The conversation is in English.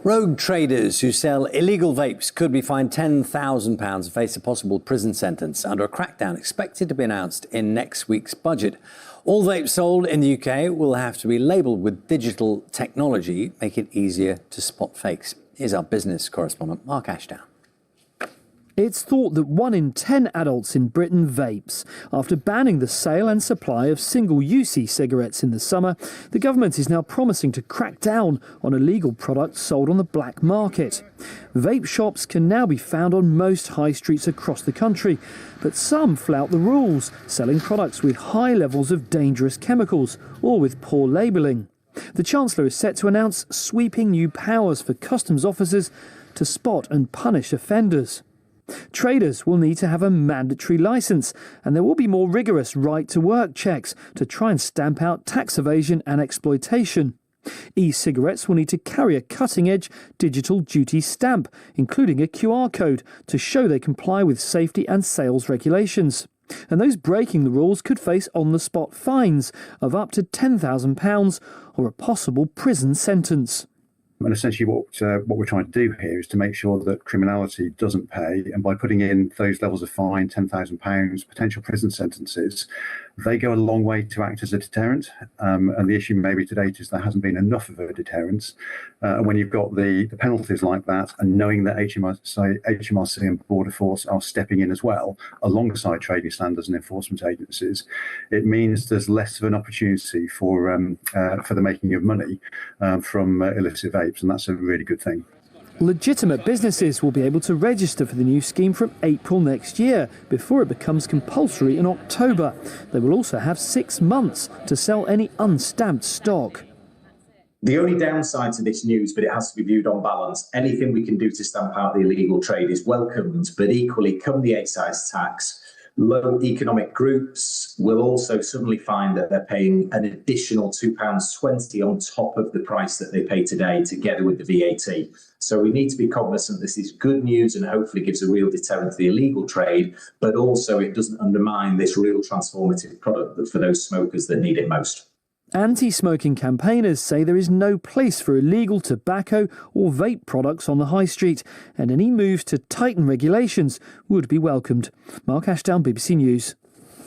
Rogue traders who sell illegal vapes could be fined £10,000 and face a possible prison sentence under a crackdown expected to be announced in next week's budget. All vapes sold in the UK will have to be labelled with digital technology, make it easier to spot fakes. Here's our business correspondent, Mark Ashdown. It's thought that 1 in 10 adults in Britain vapes. After banning the sale and supply of single-use e-cigarettes in the summer, the government is now promising to crack down on illegal products sold on the black market. Vape shops can now be found on most high streets across the country, but some flout the rules, selling products with high levels of dangerous chemicals or with poor labelling. The Chancellor is set to announce sweeping new powers for customs officers to spot and punish offenders. Traders will need to have a mandatory licence, and there will be more rigorous right-to-work checks to try and stamp out tax evasion and exploitation. E-cigarettes will need to carry a cutting-edge digital duty stamp, including a QR code, to show they comply with safety and sales regulations. And those breaking the rules could face on-the-spot fines of up to £10,000 or a possible prison sentence. And essentially what we're trying to do here is to make sure that criminality doesn't pay. And by putting in those levels of fine, £10,000, potential prison sentences, they go a long way to act as a deterrent. And the issue maybe to date is there hasn't been enough of a deterrent. And when you've got the penalties like that, and knowing that HMRC and Border Force are stepping in as well, alongside trading standards and enforcement agencies, it means there's less of an opportunity for the making of money from illicit vapes, and that's a really good thing. Legitimate businesses will be able to register for the new scheme from April next year, before it becomes compulsory in October. They will also have 6 months to sell any unstamped stock. The only downside to this news, but it has to be viewed on balance, anything we can do to stamp out the illegal trade is welcomed, but equally, come the excise tax, low economic groups will also suddenly find that they're paying an additional £2.20 on top of the price that they pay today, together with the VAT. So we need to be cognizant this is good news and hopefully gives a real deterrent to the illegal trade, but also it doesn't undermine this real transformative product for those smokers that need it most. Anti-smoking campaigners say there is no place for illegal tobacco or vape products on the high street, and any moves to tighten regulations would be welcomed. Mark Ashdown, BBC News.